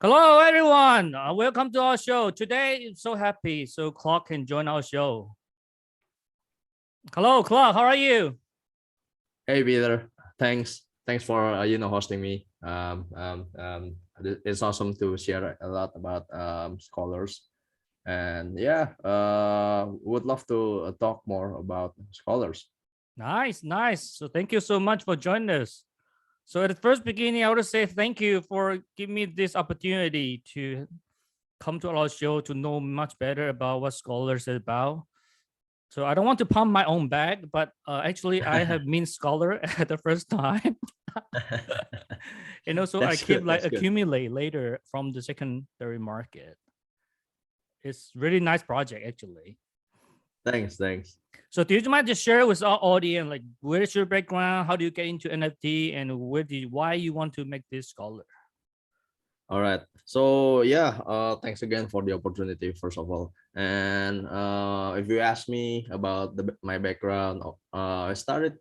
Hello, everyone. Welcome to our show. Today, I'm so happy so Clark can join our show. Hello, Clark. How are you? Hey Peter, thanks for hosting me. It's awesome to share a lot about Scholarz, and yeah, would love to talk more about Scholarz. Nice, nice. So thank you so much for joining us. So at the first beginning, I want to say thank you for giving me this opportunity to come to our show to know much better about what Scholarz is about. So I don't want to pump my own back, but actually I have been scholar at the first time. And also I That's keep good. like That's good. accumulate later from the secondary market. It's really nice project actually. Thanks. So do you mind just share with our audience like where is your background? How do you get into NFT and why you want to make this scholar? All right. So yeah, thanks again for the opportunity, first of all. And if you ask me about my background, I started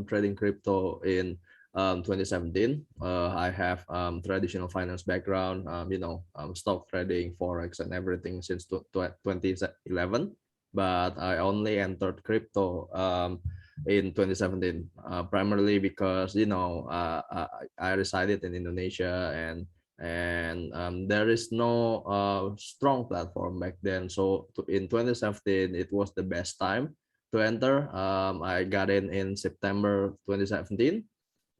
trading crypto in 2017. I have traditional finance background, stock trading, forex, and everything since 2011. But I only entered crypto in 2017, primarily because I resided in Indonesia, and there is no strong platform back then. So in 2017 it was the best time to enter. I got in September 2017,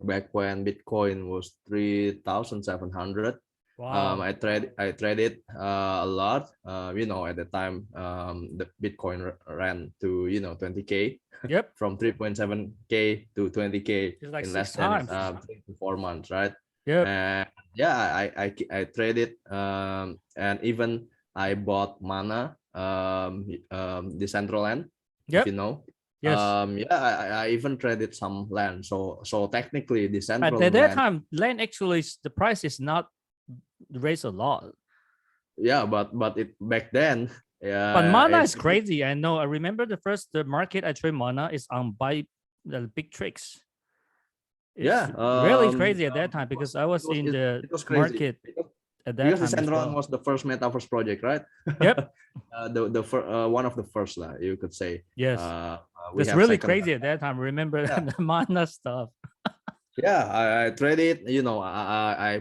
back when Bitcoin was 3,700. Wow. I traded a lot. At the time, the Bitcoin ran to 20k, Yep. from 3.7k to 20k It's like in six less than times. 3 to 4 months, right? Yep. And yeah, I traded, and even I bought Mana, Decentraland, if you Yep. know. Yes. Yeah, I even traded some land. So technically, At that Decentraland. time, land actually the price is not raised a lot. Yeah, but it back then, But yeah, Mana is crazy. I know. I remember the market I trade Mana is on by the big tricks. It's yeah, really crazy at that time because I it was was in it, the it was crazy market at that because time as Decentraland well. was the first metaverse project, right? Yep. One of the first, you could say. Yes. We That's have really second. crazy at that time. Remember Yeah, the Mana stuff. yeah, I traded. I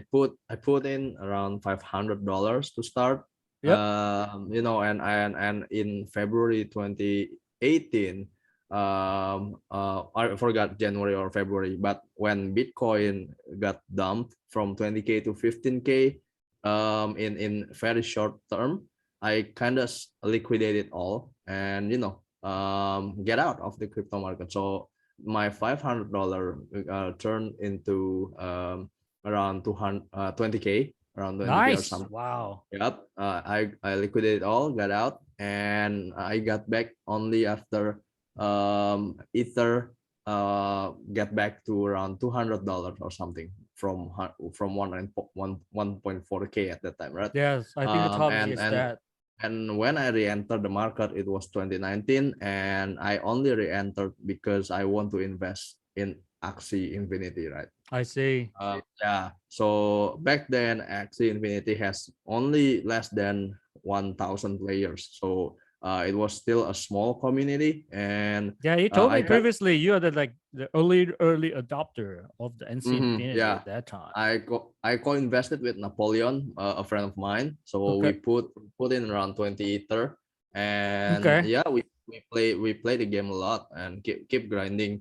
put in around $500 to start. Yep. And in February 2018, I forgot January or February, but when Bitcoin got dumped from 20k to 15k, in very short term, I kind of liquidated all, and get out of the crypto market. So my $500 turned into around 20k, around 20k or Nice. something. Wow. Yep. I liquidated all, got out, and I got back only after Ether get back to around $200 or something, from 1.4k at that time, right? Yes. I think the Um, topic and is and that. and when I re-entered the market, it was 2019, and I only re-entered because I want to invest in Axie Infinity, right? I see. Yeah. So back then, Axie Infinity has only less than 1,000 players. So it was still a small community, and Yeah, you told me I got. previously you are the early adopter of the NC Infinity Yeah, at that time. I co-invested with Napoleon, a friend of mine. So Okay. we put in around 20 ether, and Okay. yeah, we play the game a lot and keep grinding,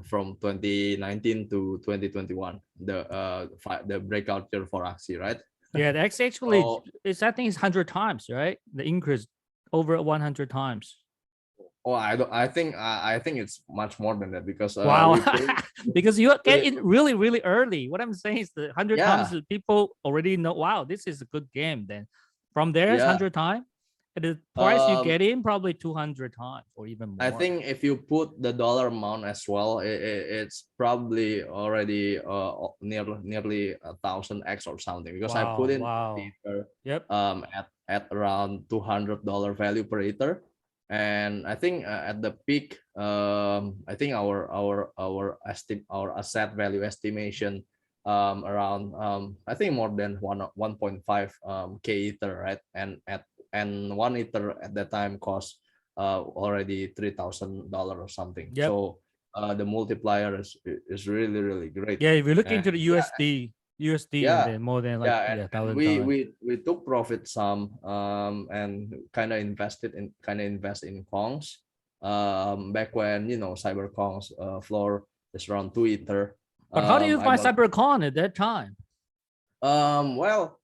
from 2019 to 2021, the breakout year for Axie, right? Yeah, that's actually So it's I think it's 100 times, right? The increase over 100 times. I think it's much more than that, because Wow. we play. Because you get we, in really, really early. What I'm saying is the 100 times yeah, that people already know, wow, this is a good game. Then from there, it's yeah. 100 times. At the price you um get in, probably 200 times or even I more. think if you put the dollar amount as well, it's probably already nearly 1,000x or something, because I put Wow. in Wow. ether, Yep. at around $200 value per ether, and I think at the peak, I think our asset value estimation around I think more than 1.5 k ether, right? And 1 ether at that time cost already $3,000 or something. Yep. So the multiplier is really, really great. Yeah, if you look And into the USD, and then more than like and $1,000. we took profit some and kind of invest in Kongs back when, you know, cyber Kongs floor is around 2 ether. But how do you find bought, CyberCon at that time? well,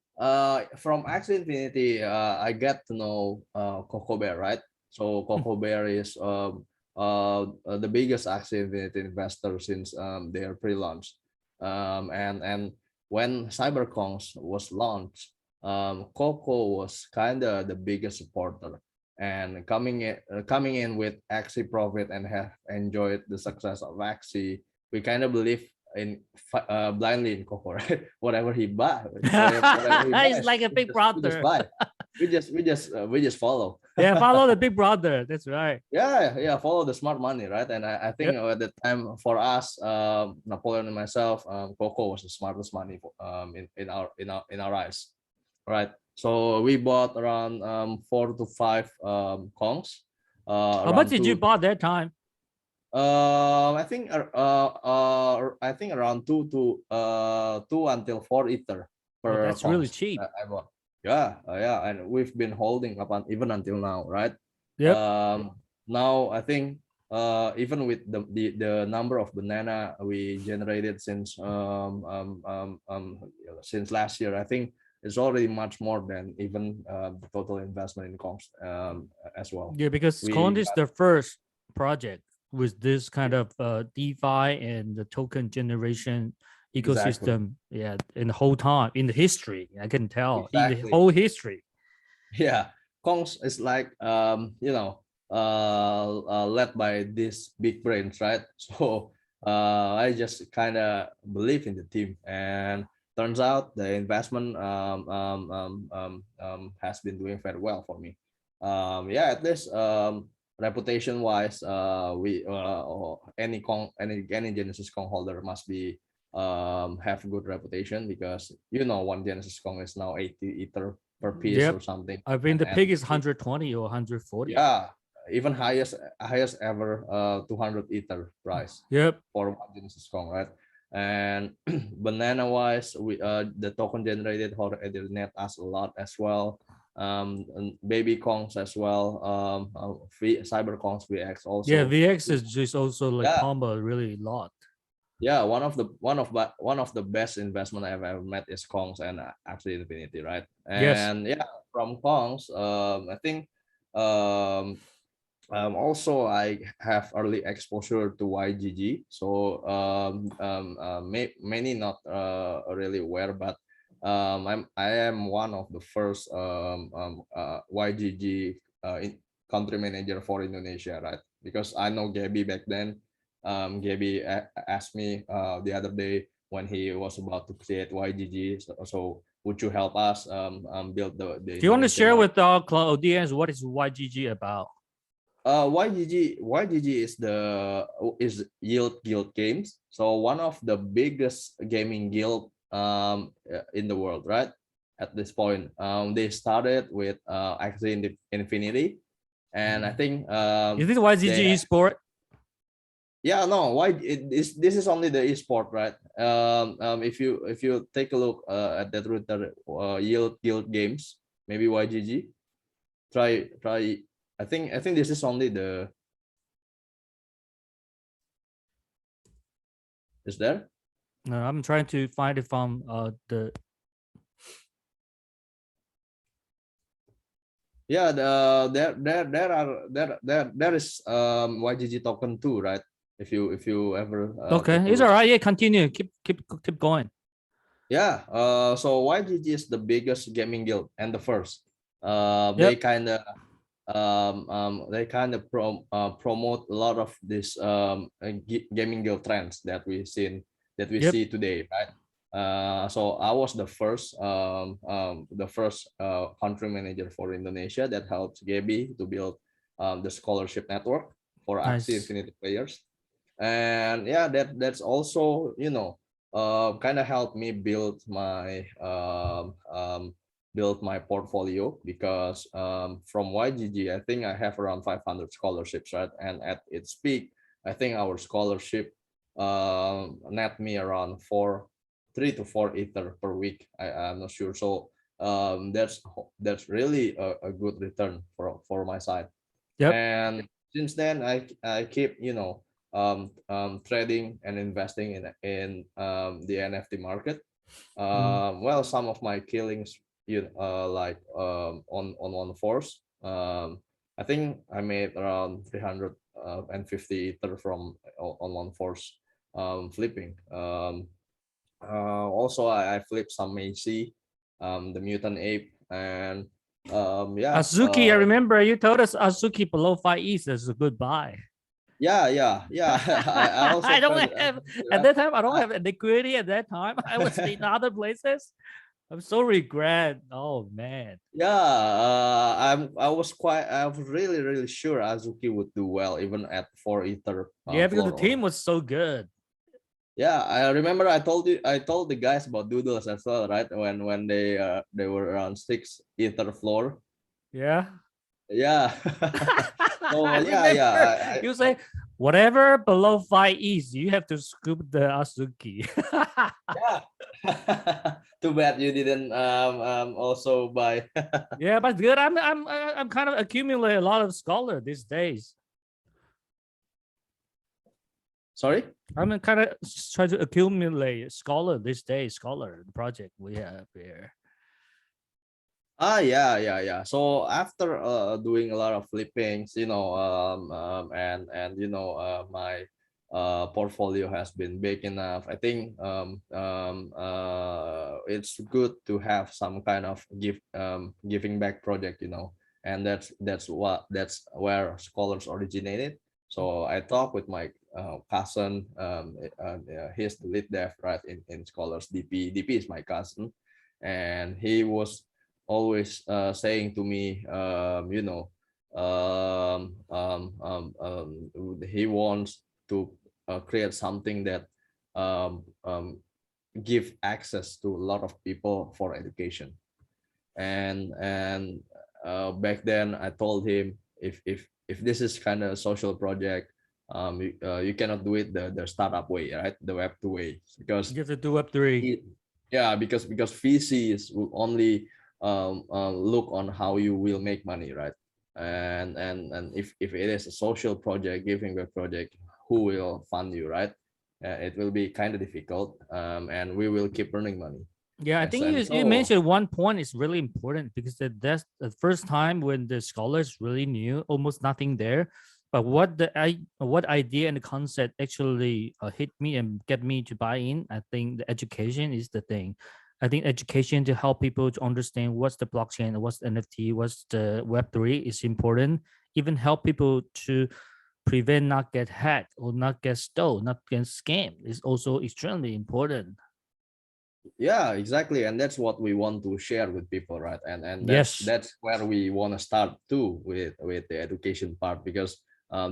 from Axie Infinity, I get to know Coco Bear, right? So Coco Bear is the biggest Axie Infinity investor since their pre-launch. And when CyberCons was launched, Coco was kind of the biggest supporter, and coming in with Axie profit and have enjoyed the success of Axie, we kind of believe in blindly in Coco, right? Whatever he buys, It's like a big we just brother. buy. We just follow. Yeah, follow the big brother. That's right. Yeah, follow the smart money, right? And I think Yep. at the time for us, Napoleon and myself, Coco was the smartest money in our eyes, right? So we bought around 4 to 5 Kongs. How much did you bought that time? I think around 2 until 4 ether Oh, per that's really Kongs. cheap. I bought. Yeah, and we've been holding up even until now, right? Yep. Now I think even with the number of banana we generated since last year, I think it's already much more than even the total investment in Kongs as well. Yeah, because Coin is the first project with this kind of DeFi and the token generation ecosystem. Exactly. Yeah, in the whole time, in the history, I can tell in the Exactly. whole history. Yeah, Kongs is like led by these big brains, right? So I just kind of believe in the team, and turns out the investment has been doing very well for me. Yeah, at least reputation wise, we any Genesis Kong holder must be have good reputation, because you know one Genesis Kong is now 80 ether per piece or something. I think the pig is 120 or 140. Yeah, even highest ever 200 ether price. Yep. For one Genesis Kong, right? And banana wise, we the token generated already net us a lot as well. And baby Kongs as well. Cyber Kongs VX also. Yeah, VX is just also like pump really a lot. Yeah, one of the best investment I've ever met is Kongs and Axie Infinity, right? And yeah, from Kongs, I think also I have early exposure to YGG, so many not really aware, but I am one of the first YGG country manager for Indonesia, right? Because I know Gaby back then. Gaby asked me the other day when he was about to create YGG, so would you help us build the Do you want to share with our audience what is YGG about? YGG is Yield Guild Games, so one of the biggest gaming guild in the world, right? At this point, they started with Axie Infinity, and I think is this YGG esport? Yeah, no, this is only the esport, right? If you take a look at that router, Yield Guild Games, maybe YGG, try. I think this is only the. Is there? No, I'm trying to find it from the. Yeah, there is YGG token too, right? If you ever okay, it's all right. Yeah, continue. Keep going. Yeah. So YGG is the biggest gaming guild and the first. They kind of promote a lot of this gaming guild trends that we see today, right? So I was the first country manager for Indonesia that helped Gaby to build the scholarship network for Axie Infinity players. And yeah, that's also, you know, kind of helped me build my portfolio, because from YGG, I think I have around 500 scholarships, right? And at its peak, I think our scholarship net me around 3 to 4 ether per week. I'm not sure. So that's really a good return for my side. Yep. And since then, I keep, trading and investing in the NFT market. Well, some of my killings, like on one force. I think I made around 350 ether from on one force flipping. Also, I flipped some AC, the mutant ape, and yeah. Azuki, I remember you told us Azuki below 5 ETH is a good buy. Yeah. I also I don't tried, have at that time. I don't have liquidity at that time. I was in other places. I'm so regret. Oh man. Yeah, I was really sure Azuki would do well even at 4 ether Yeah, because the floor. team was so good. Yeah, I remember I told the guys about doodles as well, right? When they were around 6 ether floor. Yeah. Yeah. So I yeah, remember you say whatever below 5 ETH, you have to scoop the Azuki. yeah. Too bad you didn't also buy. Yeah, but good. I'm kind of accumulate a lot of scholar these days. Sorry? I'm kind of trying to accumulate scholar these days. Scholar project we have here. Yeah. So after doing a lot of flippings, and my portfolio has been big enough. I think it's good to have some kind of giving back project, and that's where Scholarz originated. So I talked with my cousin. He's the lead dev, right, in Scholarz. DP is my cousin, and he was always saying to me, he wants to create something that give access to a lot of people for education. And back then I told him, if this is kind of a social project, you cannot do it the startup way, right, the Web2 way, because you have to do Web3. Yeah, because VCs will only look on how you will make money, right? And if it is a social project, giving back project, who will fund you, right? It will be kind of difficult, and we will keep earning money. Yeah, I think you mentioned one point is really important, because that's the first time when the scholars really knew almost nothing there. But what idea and the concept actually hit me and get me to buy in, I think the education is the thing. I think education to help people to understand what's the blockchain, what's the NFT, what's the Web3 is important. Even help people to prevent not get hacked or not get stolen, not get scammed is also extremely important. Yeah, exactly, and that's what we want to share with people, right? And Yes. that's where we want to start too, with the education part, because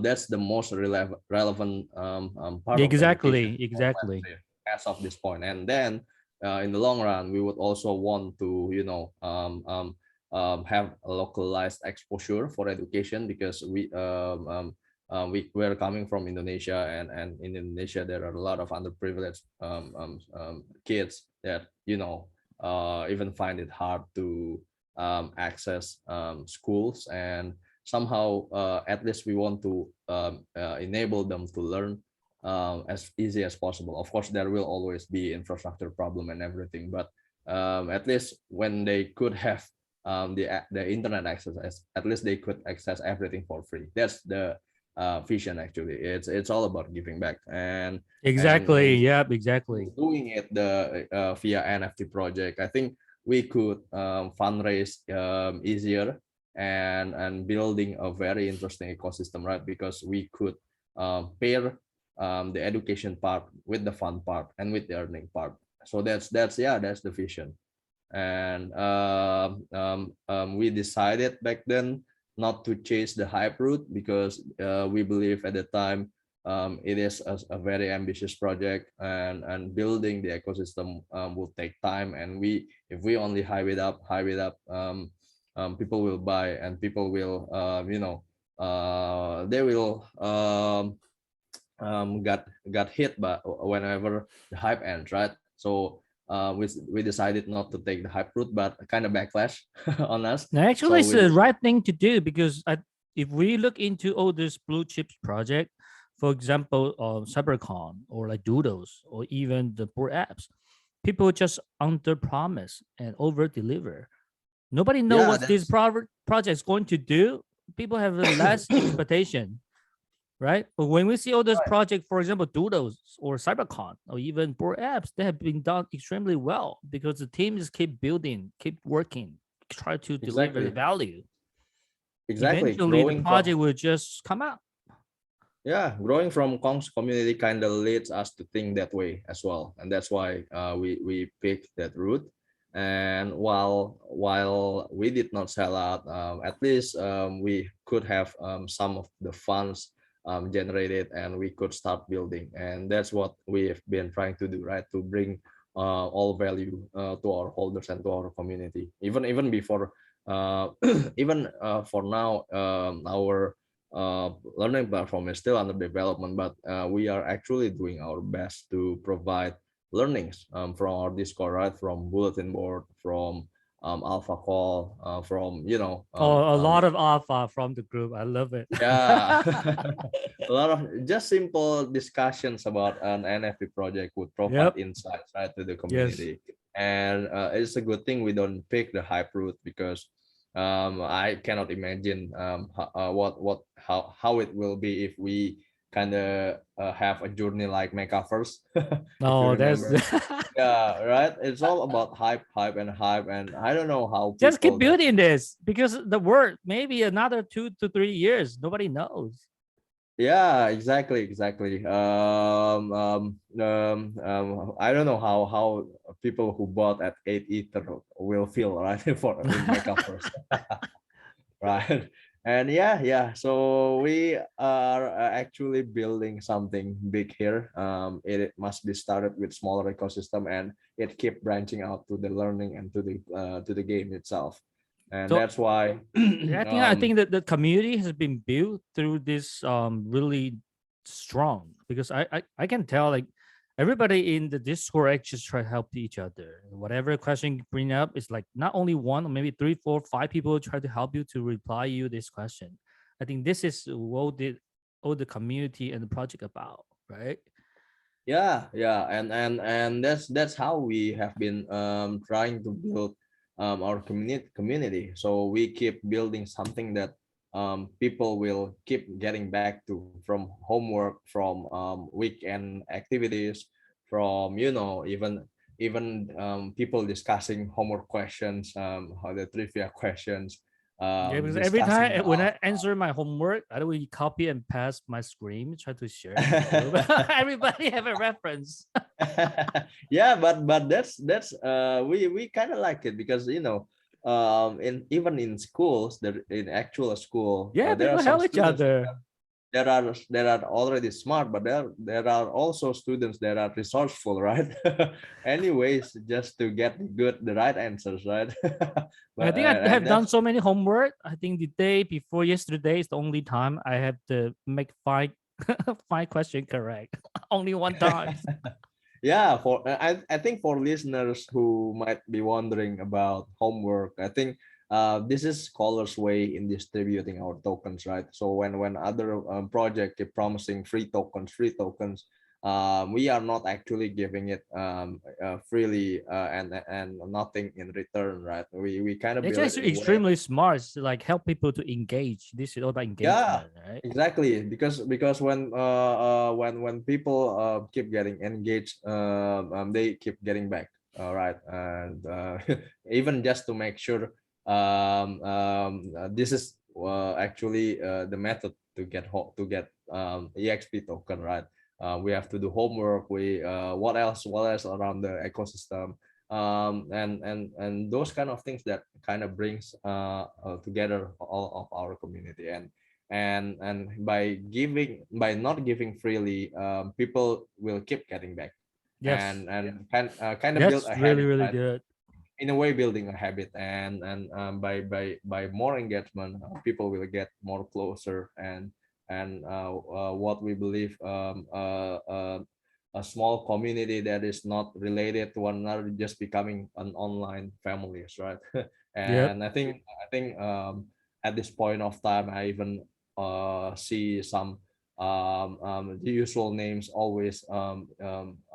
that's the most relevant part of Exactly. education Exactly. as of this point. And then in the long run, we would also want to have a localized exposure for education, because we're coming from Indonesia, and in Indonesia there are a lot of underprivileged kids that even find it hard to access schools, and somehow at least we want to enable them to learn as easy as possible. Of course, there will always be infrastructure problem and everything, but at least when they could have the internet access, at least they could access everything for free. That's the vision. Actually, it's all about giving back. And Exactly. and Yep. Exactly. doing it via NFT project, I think we could fundraise easier, and building a very interesting ecosystem, right? Because we could pair the education part with the fun part and with the earning part. So that's the vision. And we decided back then not to chase the hype route, because we believe at the time it is a very ambitious project, and building the ecosystem will take time. And if we only hype it up, people will buy, and people will, they will got hit by whenever the hype ends, right? So we decided not to take the hype route, but kind of backlash on us. Now, actually, So it's the right thing to do, because if we look into all this blue chips project, for example, CyberCon or like Doodles or even the board apps, people just under promise and over deliver. Nobody know yeah, what this that's project is going to do. People have a less expectation, right? But when we see all those right. projects, for example, Doodles or CyberCon or even board apps, they have been done extremely well because the team just keep building, keep working, try to deliver the Exactly, value. exactly. Eventually, the Growing from project will just come out. Yeah, growing from Kong's community kind of leads us to think that way as well, and that's why we picked that route. And while we did not sell out, at least we could have some of the funds generated, and we could start building. And that's what we have been trying to do, right? To bring all value to our holders and to our community. Even before, even for now, our learning platform is still under development, but we are actually doing our best to provide learnings from our Discord, right? From bulletin board, from alpha call, from Oh, a lot of alpha from the group. I love it. yeah, a lot of just simple discussions about an NFT project would provide Yep. insights, right, to the Yes. community. And it's a good thing we don't pick the hype route, because I cannot imagine how it will be if we kind of have a journey like Metaverse, if you No, that's remember. Yeah, right. It's all about hype and hype, and I don't know how just keep people that building this, because the work maybe another 2 to 3 years. Nobody knows. Yeah, exactly. I don't know how people who bought at 8 Ether will feel, right? For in Metaverse, right? And yeah. So we are actually building something big here. It must be started with smaller ecosystem, and it keep branching out to the learning and to the game itself. And So that's why I think that the community has been built through this really strong, because I can tell, like, everybody in the Discord actually try to help each other. Whatever question you bring up is like not only one or maybe 3, 4, 5 people try to help you to reply you this question. I think this is what all the community and the project about, right? yeah, and that's how we have been trying to build our community. So we keep building something that people will keep getting back to, from homework, from weekend activities, from even people discussing homework questions, how the trivia questions, Yeah, because every discussing time the when I answer my homework, I will copy and paste my screen, try to share in the group. Everybody have a reference. Yeah, but that's we kind of like it, because in even in schools, there in actual school, Yeah, there are people some help each students other. that are already smart, but there are also students that are resourceful, right? Anyways, just to get the right answers, right? I But think I and have done that's so many homework. I think the day before yesterday is the only time I have to make five five question correct. Only one time. yeah, for I think for listeners who might be wondering about homework, I think this is Scholar's way in distributing our tokens, right? So when other project keep promising free tokens, we are not actually giving it freely, and nothing in return, right? We kind of It's build it in actually a way. extremely smart to like help people to engage. This is all about Yeah, engagement, right? exactly. Because when people keep getting engaged, they keep getting back. All right, and even just to make sure, this is actually the method to get EXP token, right? We have to do homework. We what else around the ecosystem, and those kind of things that kind of brings together all of our community. and by not giving freely, people will keep getting back, Yes, and kind of build that's a really, habit, really right? good. In a way, building a habit, and by more engagement, people will get more closer, and what we believe, a small community that is not related to one another just becoming an online families, right? Yep. And I think at this point of time, I even see some the usual names always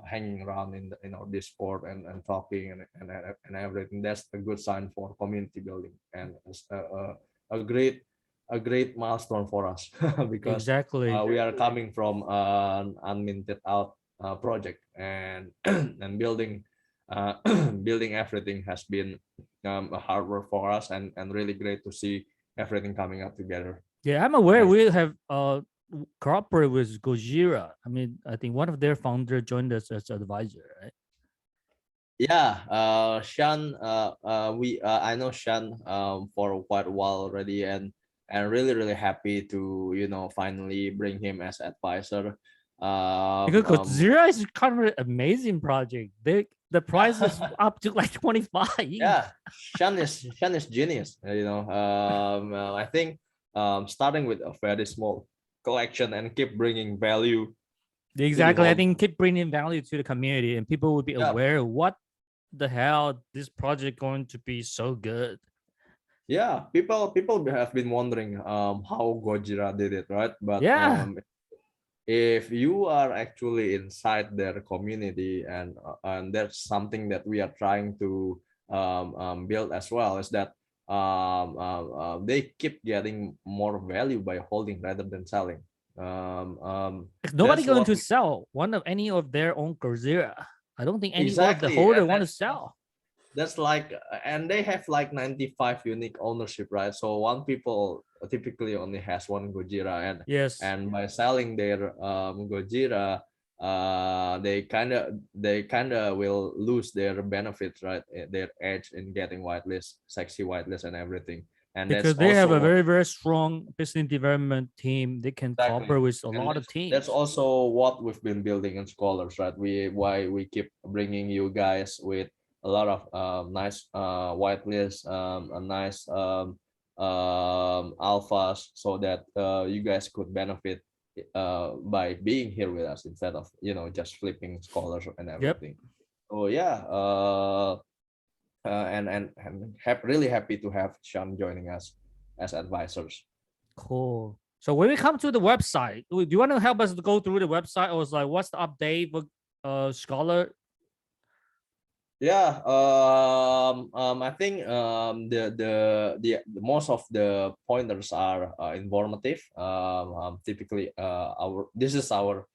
hanging around in our Discord, and talking, and everything. That's a good sign for community building, and it's a great a great milestone for us because Exactly. we are coming from an unminted out project, and and building everything has been a hard work for us, and really great to see everything coming up together. Yeah, I'm aware And we have cooperate with Gojira. I mean, I think one of their founder joined us as advisor, right? yeah, Shan, I know Shan for quite a while already, and really happy to finally bring him as advisor. Because Um, um, Gojira is kind of an amazing project. The price is up to like 25 yeah, each. Shan is genius. I think starting with a very small collection and keep bringing value to the Exactly. I whole. think keep bringing value to the community and people will be Yeah, aware of what the hell this project going to be so good. yeah. People have been wondering how Gojira did it, right? But Yeah. if you are actually inside their community, and that's something that we are trying to build as well, is that they keep getting more value by holding rather than selling. Like nobody That's going what to sell one of any of their own Gojira. I don't think any of the exactly, holder and want to sell. that's like, and they have like 95 unique ownership, right? So one people typically only has one Gojira, and Yes. and by selling their Gojira, they kind of will lose their benefits, right? Their edge in getting whitelist, sexy whitelist, and everything. And that's Because they also have a what very, very strong business development team. They can exactly, cooperate with a and lot of that's teams. also what we've been building in Scholarz, right? Why we keep bringing you guys with a lot of nice whitelist, a nice alphas, so that you guys could benefit by being here with us, instead of just flipping Scholarz and Yep. everything. So yeah, and really happy to have Sean joining us as advisors. Cool. So when we come to the website, do you want to help us to go through the website, or was like what's the update for Scholar? Yeah, I think the most of the pointers are informative. Typically, our this is our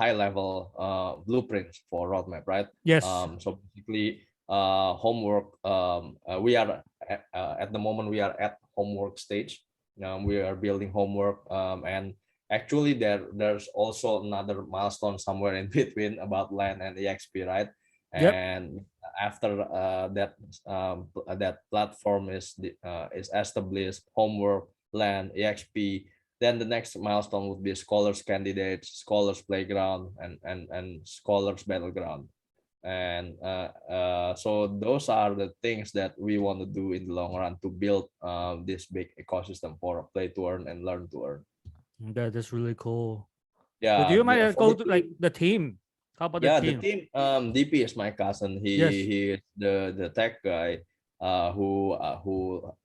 high level blueprints for roadmap, right? Yes. So basically, homework. We are at the moment we are at homework stage. We are building homework, and actually there's also another milestone somewhere in between about land and exp, right? Yep. And after that platform is established, homework, land, exp, then the next milestone would be scholars candidates, scholars playground, and scholars battleground. And so those are the things that we want to do in the long run to build this big ecosystem for play to earn and learn to earn. That's really cool. So do Yeah, you mind for go the to like team, the team? How about the yeah, the team? team, DP is my cousin. Yes. He is the tech guy, who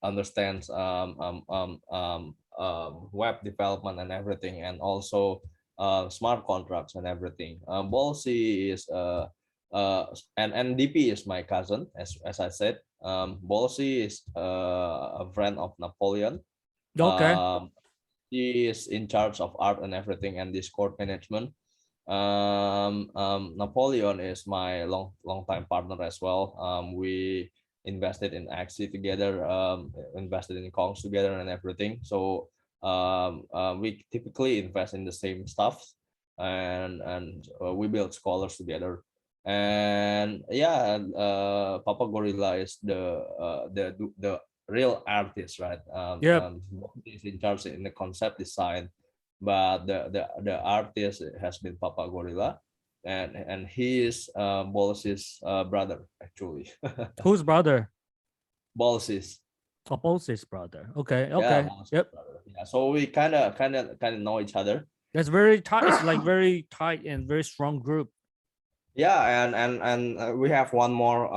understands web development and everything, and also smart contracts and everything. Bolsi is and DP is my cousin, as I said. Bolsi is a friend of Napoleon. Okay. He is in charge of art and everything, and Discord management. Napoleon is my long time partner as well. We invested in Axie together, invested in Kongs together and everything. So we typically invest in the same stuff, and we build Scholars together. And yeah, Papa Gorilla is the real artist, right? Yep. He's in charge in the concept design, but the artist has been Papa Gorilla, and he is Bols's brother actually. Whose brother? Bols's. Oh, Bols's brother. Okay. Yeah, Okay. Bols's Yep. brother. Yeah, so we kind of know each other. That's very tight. It's like very tight and very strong group. Yeah, and we have one more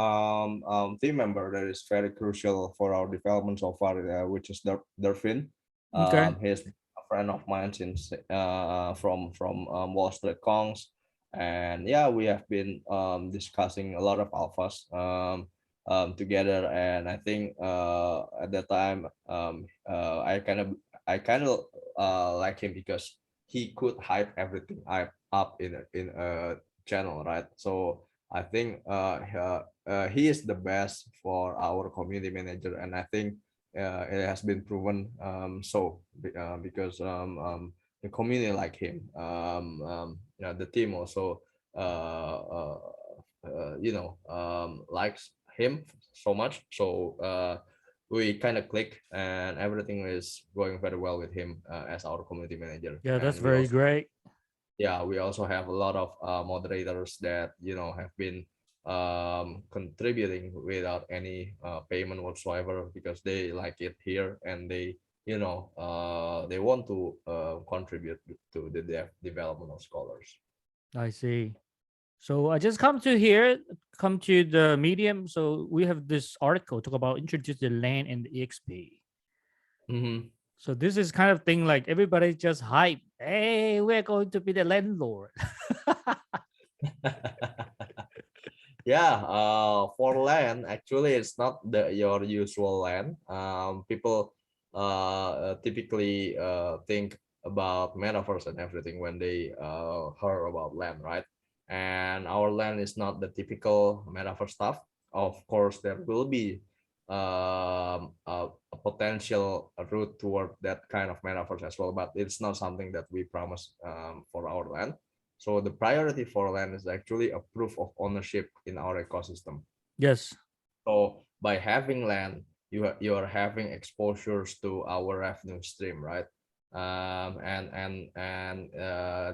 team member that is very crucial for our development so far, which is Durfin. Okay. He's a friend of mine since from Wall Street Kongs, and yeah, we have been discussing a lot of alphas together, and I think at that time I kind of like him because he could hype everything up in a channel, right? So I think he is the best for our community manager, and I think it has been proven because the community like him, the team also uh, uh, likes him so much. So we kind of click, and everything is going very well with him as our community manager, Yeah, that's and we very also great. we also have a lot of moderators that have been contributing without any payment whatsoever because they like it here, and they want to contribute to the development of Scholars. I see. So I just come to the medium. So we have this article talk about introduce the land and the EXP. Mm-hmm. So this is kind of thing like everybody just hype. Hey, we're going to be the landlord. Yeah, for land, actually, it's not your usual land. People typically think about metaverse and everything when they heard about land, right? And our land is not the typical metaverse stuff. Of course, there will be a potential route toward that kind of metaverse as well, but it's not something that we promise for our land. So the priority for land is actually a proof of ownership in our ecosystem. Yes. So by having land, you are having exposures to our revenue stream, right? And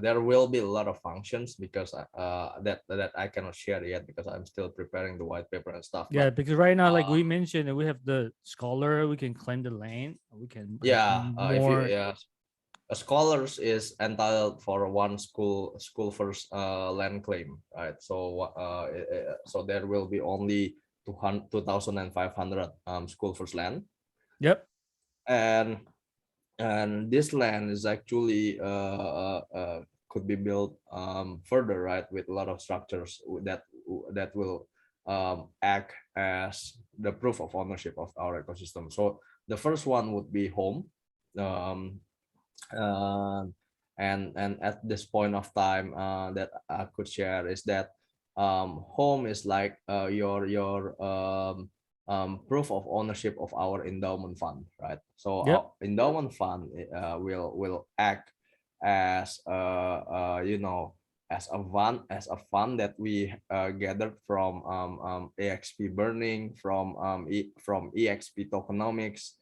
there will be a lot of functions because that I cannot share yet because I'm still preparing the white paper and stuff. Yeah, But because right now, like we uh, mentioned, we have the scholar. We can claim the land. We can have if you more. Scholars is entitled for one school first land claim, right? So so there will be only 2,500 school first land, Yep. and this land is actually could be built further, right, with a lot of structures that will act as the proof of ownership of our ecosystem. So the first one would be home. um, uh, and at this point of time that I could share is that home is like your proof of ownership of our endowment fund, right? So Yep. our endowment fund will act as as a fund that we gathered from EXP burning, from EXP tokenomics.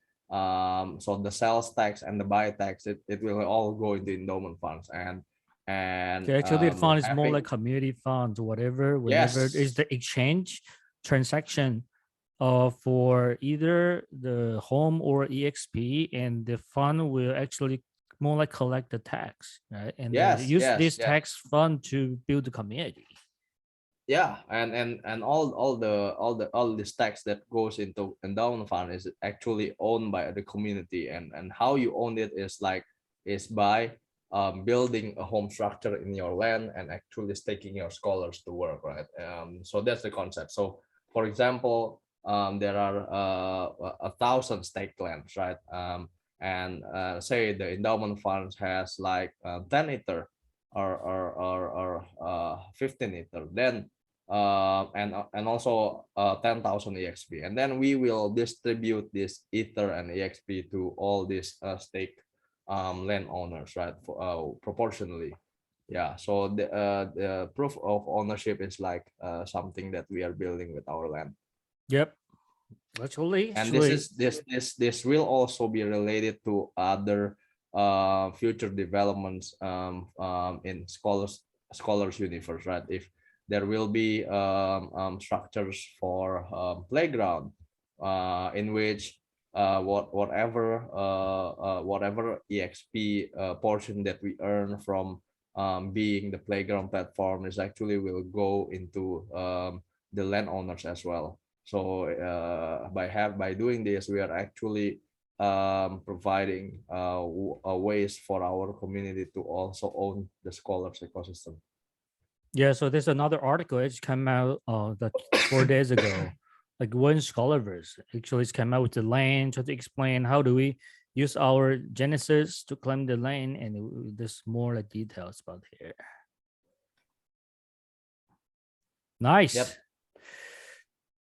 So the sales tax and the buy tax, it will all go into endowment funds, and Okay, actually, the fund is more having like community funds, whatever. Whenever is yes. the exchange transaction, for either the home or EXP, and the fund will actually more like collect the tax, right? And Yes, use yes, this yes. tax fund to build the community. Yeah, and all this tax that goes into endowment fund is actually owned by the community, and how you own it is by building a home structure in your land and actually staking your scholars to work, right? So that's the concept. So for example, there are 1,000 stake lands, right? And say the endowment funds has like 10 ether or 15 ether, then and also 10,000 EXP, and then we will distribute this Ether and EXP to all these stake landowners, right? Proportionally, yeah. So the proof of ownership is like something that we are building with our land. Yep. Actually, And this will also be related to other future developments in Scholarz universe, right? If there will be structures for playground in which whatever EXP portion that we earn from being the playground platform is actually will go into the landowners as well. So by doing this, we are actually providing ways for our community to also own the Scholarz ecosystem. yeah. So there's another article. It's come out that 4 days ago. Like when Scholarz actually it's came out with the land to explain how do we use our Genesis to claim the land, and there's more like details about here. Nice. Yep.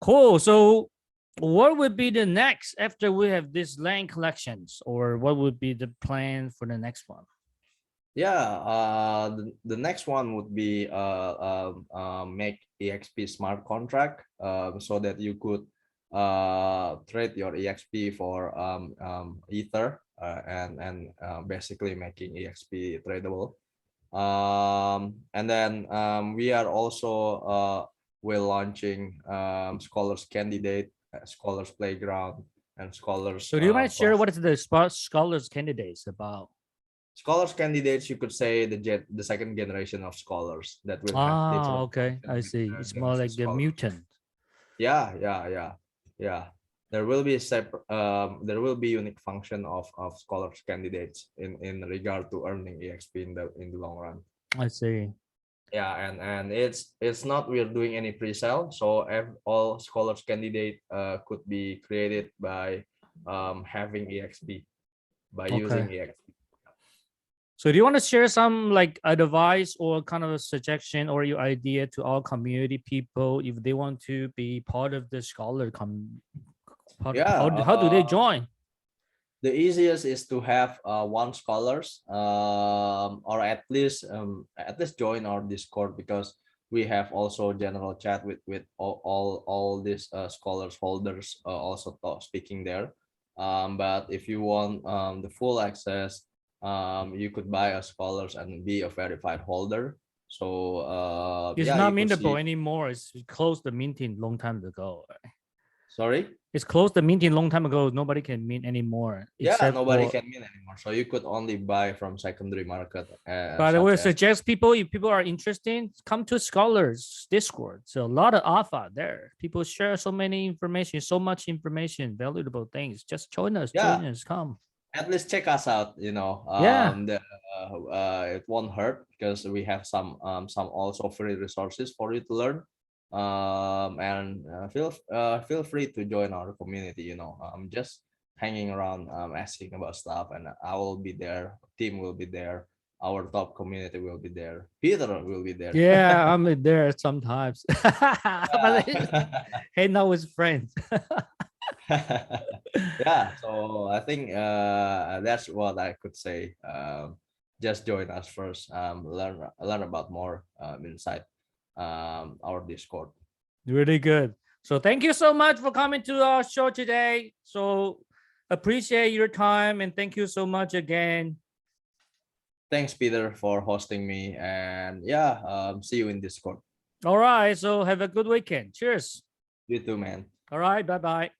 Cool. So what would be the next after we have these land collections, or what would be the plan for the next one? Yeah, the next one would be make EXP smart contract so that you could trade your EXP for Ether and basically making EXP tradable. And then we are also we're launching Scholarz candidate, Scholarz playground, and Scholarz. So do you mind share what is the Scholarz candidates about? Scholarz candidates, you could say the second generation of Scholarz that will have different. Okay, I see. It's more like a mutant. Yeah. There will be separate. There will be unique function of Scholarz candidates in regard to earning EXP in the long run. I see. Yeah, and it's not we're doing any pre-sale, so all Scholarz candidate could be created by having EXP by using EXP. So do you want to share some like advice or kind of a suggestion or your idea to our community people if they want to be part of the Scholarz how do they join? The easiest is to have one Scholarz or at least join our Discord, because we have also general chat with all these Scholarz holders also speaking there. But if you want the full access, you could buy a Scholarz and be a verified holder. So It's yeah, not mintable anymore. It's closed the minting long time ago. Sorry? It's closed the minting long time ago. Nobody can mint anymore. Yeah, nobody can mint anymore. So you could only buy from secondary market. But I would suggest people, if people are interested, come to Scholarz Discord. So a lot of alpha there. People share so many information, so much information, valuable things. Just join us. Yeah. Join us. Come. At least check us out. You know. It won't hurt because we have some also free resources for you to learn. And feel free to join our community. You know, just hanging around, asking about stuff, and I will be there. Team will be there. Our top community will be there. Peter will be there. Yeah, I'm there sometimes. Hang out with friends. Yeah, so I think that's what I could say. Just join us first. Learn about more inside our Discord. Really good. So thank you so much for coming to our show today. So appreciate your time and thank you so much again. Thanks, Peter, for hosting me, and yeah, see you in Discord. All right, so have a good weekend. Cheers. You too, man. All right, bye-bye.